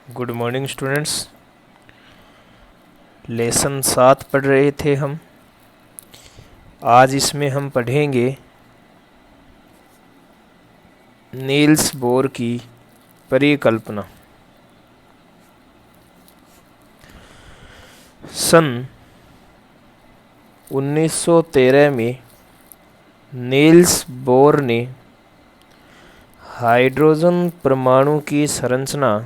Good morning students. Lesson 7 पढ़ रहे थे हम। आज इसमें हम पढ़ेंगे नील्स बोर की परिकल्पना। सन 1913 में नील्स बोर ने हाइड्रोजन परमाणु की संरचना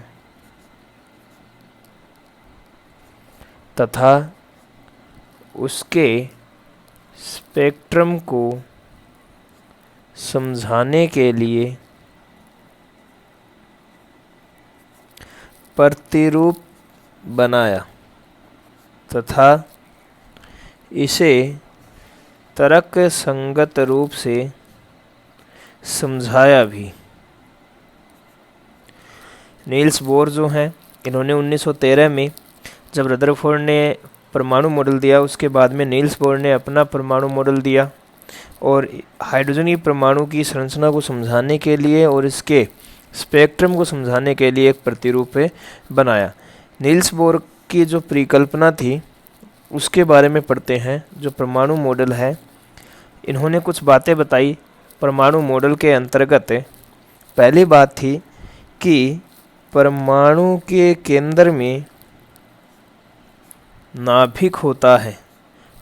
तथा उसके स्पेक्ट्रम को समझाने के लिए प्रतिरूप बनाया तथा इसे तर्कसंगत रूप से समझाया भी। नील्स बोर जो हैं, इन्होंने 1913 में जब रदरफोर्ड ने परमाणु मॉडल दिया, उसके बाद में नील्स बोर ने अपना परमाणु मॉडल दिया और हाइड्रोजन परमाणु की संरचना को समझाने के लिए और इसके स्पेक्ट्रम को समझाने के लिए एक प्रतिरूप बनाया। नील्स बोर की जो परिकल्पना थी उसके बारे में पढ़ते हैं। जो परमाणु मॉडल है, इन्होंने कुछ बातें बताई परमाणु मॉडल के अंतर्गत। पहली बात थी कि परमाणु के केंद्र में नाभिक होता है।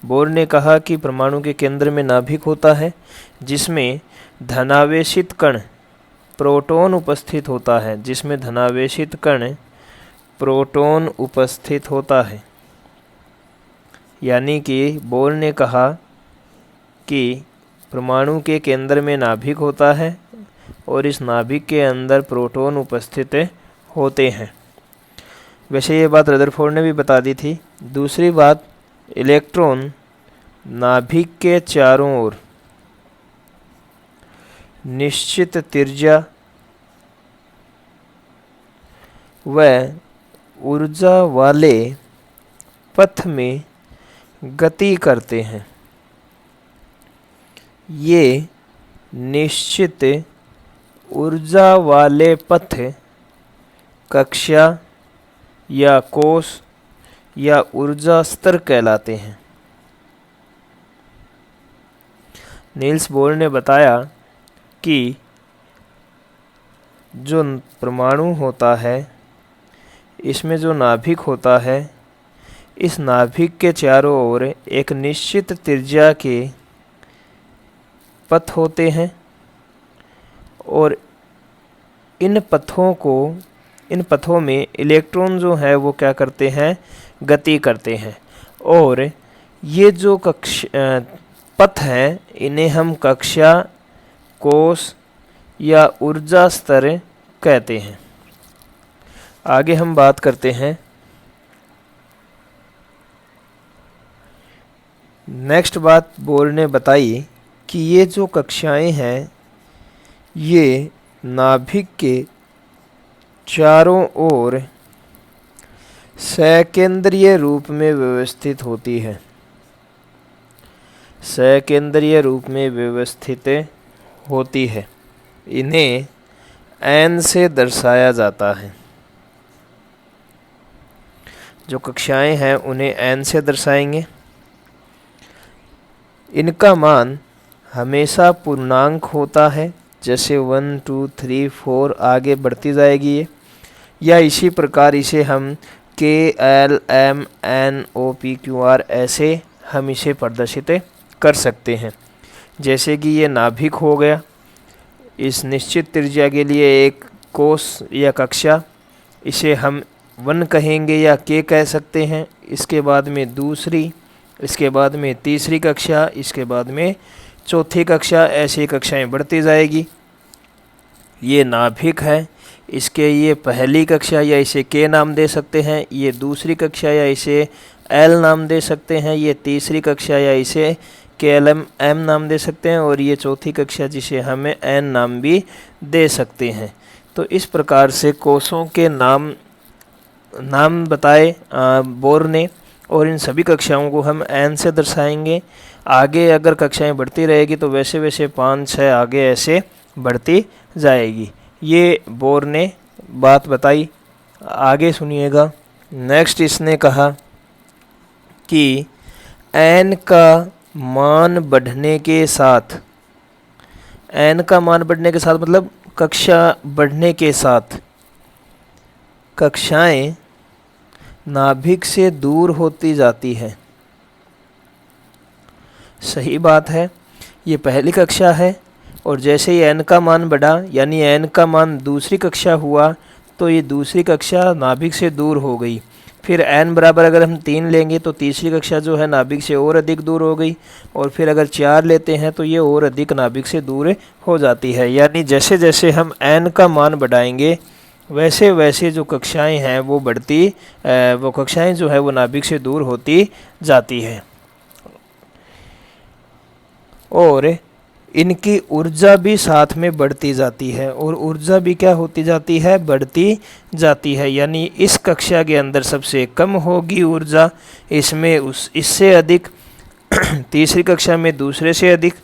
बोर ने कहा कि परमाणु के केंद्र में नाभिक होता है जिसमें धनावेशित कण प्रोटॉन उपस्थित होता है, जिसमें धनावेशित कण प्रोटॉन उपस्थित होता है। यानी कि बोर ने कहा कि परमाणु के केंद्र में नाभिक होता है और इस नाभिक के अंदर प्रोटॉन उपस्थित होते हैं। वैसे ये बात रदरफोर्ड ने भी बता दी थी। दूसरी बात, इलेक्ट्रॉन नाभिक के चारों ओर निश्चित त्रिज्या व ऊर्जा वाले पथ में गति करते हैं। ये निश्चित ऊर्जा वाले पथ कक्षा या कोश या ऊर्जा स्तर कहलाते हैं। नील्स बोर ने बताया कि जो परमाणु होता है, इसमें जो नाभिक होता है, इस नाभिक के चारों ओर एक निश्चित त्रिज्या के पथ होते हैं और इन पथों में इलेक्ट्रॉन जो है वो क्या करते हैं, गति करते हैं। और ये जो पथ हैं, इन्हें हम कक्षा, कोश या ऊर्जा स्तर कहते हैं। आगे हम बात करते हैं। नेक्स्ट बात बोर ने बताई कि ये जो कक्षाएं हैं, ये नाभिक के चारों ओर सकेंद्रीय रूप में व्यवस्थित होती है। सकेंद्रीय रूप में व्यवस्थित होती है। इन्हें एन से दर्शाया जाता है। जो कक्षाएं हैं उन्हें एन से दर्शाएंगे। इनका मान हमेशा पूर्णांक होता है, जैसे 1 2 3 4 आगे बढ़ती जाएगी ये, या इसी प्रकार इसे हम के L M N O P Q R ऐसे हम इसे प्रदर्शित कर सकते हैं। जैसे कि ये नाभिक हो गया, इस निश्चित त्रिज्या के लिए एक कोश या कक्षा, इसे हम 1 कहेंगे या के कह सकते हैं। इसके बाद में दूसरी, इसके बाद में तीसरी कक्षा, इसके बाद में चौथी कक्षा, ऐसी कक्षाएं बढ़ती जाएगी। ये नाभिक है, इसके ये पहली कक्षा या इसे के नाम दे सकते हैं, ये दूसरी कक्षा या इसे एल नाम दे सकते हैं, ये तीसरी कक्षा या इसे के एल एम नाम दे सकते हैं, और ये चौथी कक्षा जिसे हमें एन नाम भी दे सकते हैं। तो इस प्रकार से कोशों के नाम बताए बोर ने, और इन सभी कक्षाओं को हम एन से दर्शाएंगे। आगे अगर कक्षाएं बढ़ती रहेगी तो वैसे वैसे 5 6 आगे ऐसे बढ़ती जाएगी। ये बोर ने बात बताई। आगे सुनिएगा। नेक्स्ट इसने कहा कि n का मान बढ़ने के साथ, n का मान बढ़ने के साथ मतलब कक्षा बढ़ने के साथ कक्षाएं नाभिक से दूर होती जाती है। सही बात है, ये पहली कक्षा है और जैसे ही n का मान बढ़ा यानी n का मान दूसरी कक्षा हुआ तो ये दूसरी कक्षा नाभिक से दूर हो गई। फिर n बराबर अगर हम 3 लेंगे तो तीसरी कक्षा जो है नाभिक से और अधिक दूर हो गई, और फिर अगर 4 लेते हैं तो ये और अधिक नाभिक से दूर हो जाती है। यानी जैसे जैसे हम n का मान बढ़ाएंगे वैसे वैसे जो कक्षाएं हैं वो कक्षाएं जो है वो नाभिक से दूर होती जाती है। और इनकी ऊर्जा भी साथ में बढ़ती जाती है, और ऊर्जा भी क्या होती जाती है, बढ़ती जाती है। यानी इस कक्षा के अंदर सबसे कम होगी ऊर्जा, इसमें इससे अधिक, तीसरी कक्षा में दूसरे से अधिक,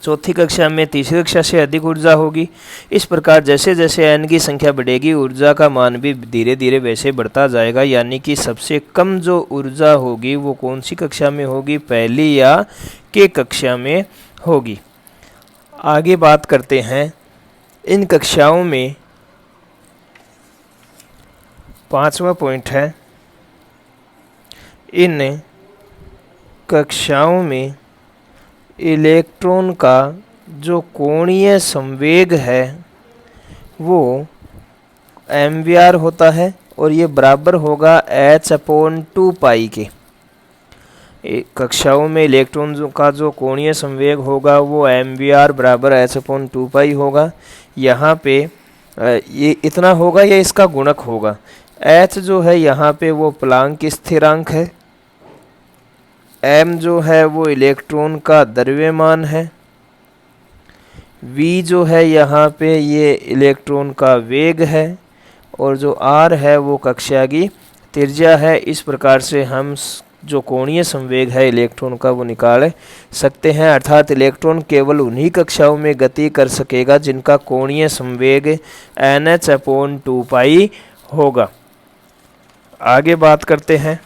चौथी कक्षा में तीसरी कक्षा से अधिक ऊर्जा होगी। इस प्रकार जैसे जैसे n की संख्या बढ़ेगी ऊर्जा का मान भी धीरे धीरे वैसे बढ़ता जाएगा। यानी कि सबसे कम जो ऊर्जा होगी वो कौन सी कक्षा में होगी, पहली या के कक्षा में होगी। आगे बात करते हैं इन कक्षाओं में, 5वां पॉइंट है, इन कक्षाओं में इलेक्ट्रॉन का जो कोणीय संवेग है वो mvr होता है और ये बराबर होगा h/2 पाई के। कक्षाओं में इलेक्ट्रॉन का जो कोणीय संवेग होगा वो mvr बराबर h/2 पाई होगा। यहाँ पे ये इतना होगा या इसका गुणक होगा। h जो है यहाँ पे वो प्लांक स्थिरांक है, m जो है वो इलेक्ट्रॉन का द्रव्यमान है, v जो है यहाँ पे ये इलेक्ट्रॉन का वेग है, और जो r है वो कक्षा की त्रिज्या है। इस प्रकार से हम जो कोणीय संवेग है इलेक्ट्रॉन का वो निकाल सकते हैं। अर्थात इलेक्ट्रॉन केवल उन्हीं कक्षाओं में गति कर सकेगा जिनका कोणीय संवेग nh/2 पाई होगा। आगे बात करते हैं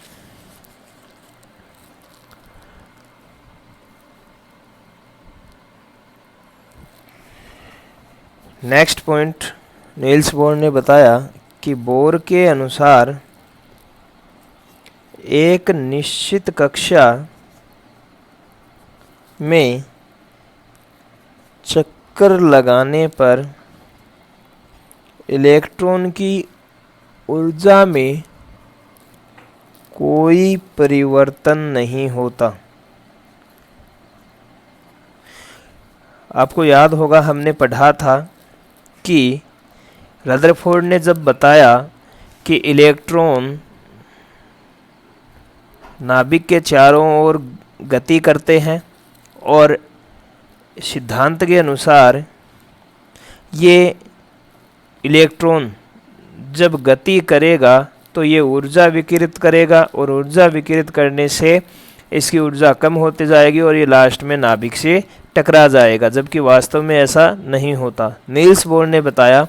नेक्स्ट पॉइंट। नील्स बोर ने बताया कि बोर के अनुसार एक निश्चित कक्षा में चक्कर लगाने पर इलेक्ट्रॉन की ऊर्जा में कोई परिवर्तन नहीं होता। आपको याद होगा हमने पढ़ा था कि रदरफोर्ड ने जब बताया कि इलेक्ट्रॉन नाभिक के चारों ओर गति करते हैं और सिद्धांत के अनुसार ये इलेक्ट्रॉन जब गति करेगा तो ये ऊर्जा विकिरित करेगा और ऊर्जा विकिरित करने से इसकी ऊर्जा कम होती जाएगी और ये लास्ट में नाभिक से टकरा जाएगा, जबकि वास्तव में ऐसा नहीं होता। नील्स बोर ने बताया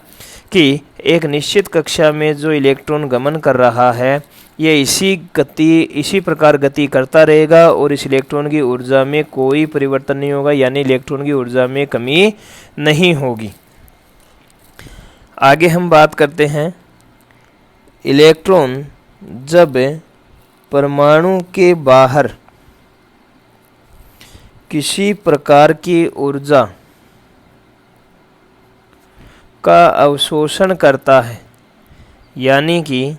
कि एक निश्चित कक्षा में जो इलेक्ट्रॉन गमन कर रहा है ये इसी प्रकार गति करता रहेगा और इस इलेक्ट्रॉन की ऊर्जा में कोई परिवर्तन नहीं होगा, यानी इलेक्ट्रॉन की ऊर्जा में कमी नहीं होगी। आगे हम बात करते हैं इलेक्ट्रॉन जब परमाणु के बाहर किसी प्रकार की ऊर्जा का अवशोषण करता है, यानी कि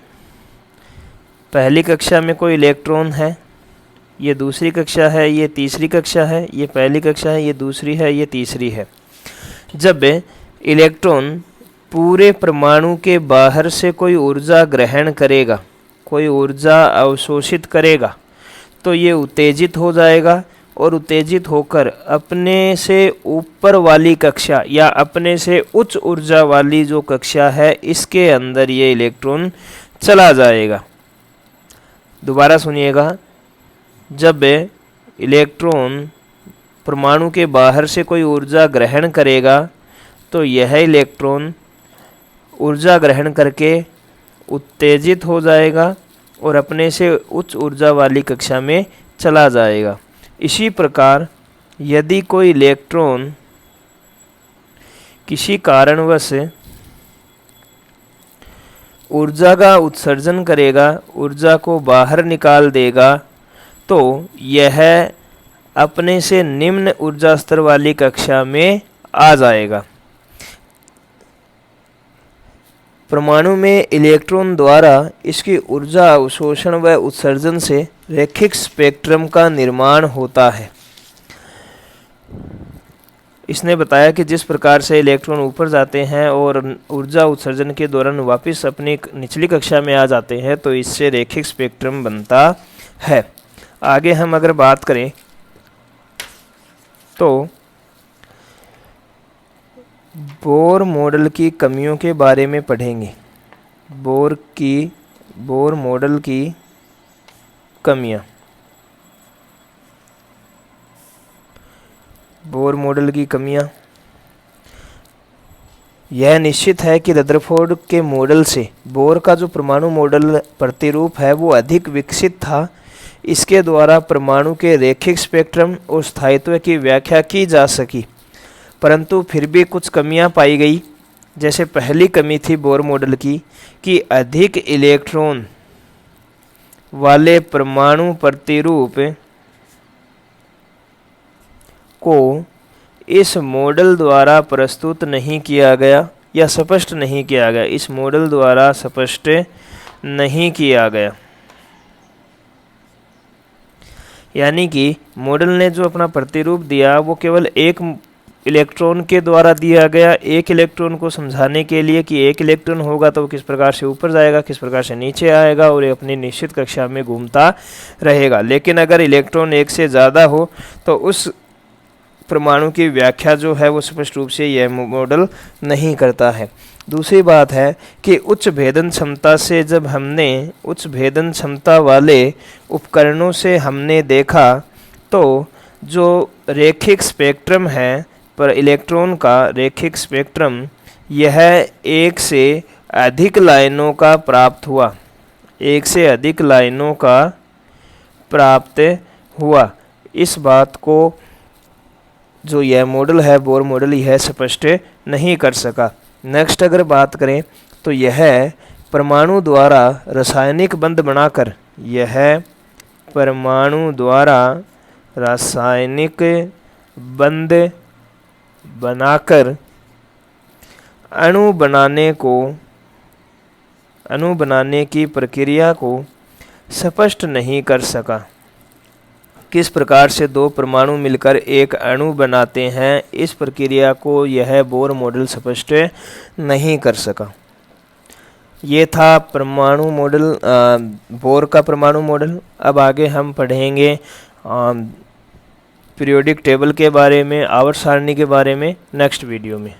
पहली कक्षा में कोई इलेक्ट्रॉन है, ये दूसरी कक्षा है, ये तीसरी कक्षा है, ये पहली कक्षा है, ये दूसरी है, ये तीसरी है। जब इलेक्ट्रॉन पूरे परमाणु के बाहर से कोई ऊर्जा ग्रहण करेगा, कोई ऊर्जा अवशोषित करेगा, तो ये उत्तेजित हो जाएगा और उत्तेजित होकर अपने से ऊपर वाली कक्षा या अपने से उच्च ऊर्जा वाली जो कक्षा है इसके अंदर ये इलेक्ट्रॉन चला जाएगा। दोबारा सुनिएगा, जब इलेक्ट्रॉन परमाणु के बाहर से कोई ऊर्जा ग्रहण करेगा तो यह इलेक्ट्रॉन ऊर्जा ग्रहण करके उत्तेजित हो जाएगा और अपने से उच्च ऊर्जा वाली कक्षा में चला जाएगा। इसी प्रकार यदि कोई इलेक्ट्रॉन किसी कारणवश ऊर्जा का उत्सर्जन करेगा, ऊर्जा को बाहर निकाल देगा, तो यह अपने से निम्न ऊर्जा स्तर वाली कक्षा में आ जाएगा। परमाणु में इलेक्ट्रॉन द्वारा इसकी ऊर्जा अवशोषण व उत्सर्जन से रैखिक स्पेक्ट्रम का निर्माण होता है। इसने बताया कि जिस प्रकार से इलेक्ट्रॉन ऊपर जाते हैं और ऊर्जा उत्सर्जन के दौरान वापस अपनी निचली कक्षा में आ जाते हैं, तो इससे रैखिक स्पेक्ट्रम बनता है। आगे हम अगर बात करें तो बोर मॉडल की कमियों के बारे में पढ़ेंगे। बोर मॉडल की कमियां। बोर मॉडल की कमियां। यह निश्चित है कि रदरफोर्ड के मॉडल से बोर का जो परमाणु मॉडल प्रतिरूप है वो अधिक विकसित था। इसके द्वारा परमाणु के रैखिक स्पेक्ट्रम और स्थायित्व की व्याख्या की जा सकी, परंतु फिर भी कुछ कमियां पाई गई। जैसे पहली कमी थी बोर मॉडल की कि अधिक इलेक्ट्रॉन वाले परमाणु प्रतिरूप को इस मॉडल द्वारा प्रस्तुत नहीं किया गया या स्पष्ट नहीं किया गया। इस मॉडल द्वारा स्पष्ट नहीं किया गया, यानी कि मॉडल ने जो अपना प्रतिरूप दिया वो केवल एक इलेक्ट्रॉन के द्वारा दिया गया। एक इलेक्ट्रॉन को समझाने के लिए कि एक इलेक्ट्रॉन होगा तो वो किस प्रकार से ऊपर जाएगा, किस प्रकार से नीचे आएगा और अपनी निश्चित कक्षा में घूमता रहेगा। लेकिन अगर इलेक्ट्रॉन एक से ज़्यादा हो तो उस परमाणु की व्याख्या जो है वो स्पष्ट रूप से यह मॉडल नहीं करता है। दूसरी बात है कि उच्च भेदन क्षमता से जब हमने उच्च भेदन क्षमता वाले उपकरणों से हमने देखा तो जो रैखिक स्पेक्ट्रम है पर इलेक्ट्रॉन का रैखिक स्पेक्ट्रम यह एक से अधिक लाइनों का प्राप्त हुआ। एक से अधिक लाइनों का प्राप्त हुआ। इस बात को जो यह मॉडल है बोर मॉडल यह स्पष्ट नहीं कर सका। नेक्स्ट अगर बात करें तो यह परमाणु द्वारा रासायनिक बंध बनाकर रासायनिक बंध बनाकर अणु बनाने की प्रक्रिया को स्पष्ट नहीं कर सका। किस प्रकार से दो परमाणु मिलकर एक अणु बनाते हैं, इस प्रक्रिया को यह बोर मॉडल स्पष्ट नहीं कर सका। ये था परमाणु मॉडल, बोर का परमाणु मॉडल। अब आगे हम पढ़ेंगे पीरियोडिक टेबल के बारे में, आवर्त सारणी के बारे में नेक्स्ट वीडियो में।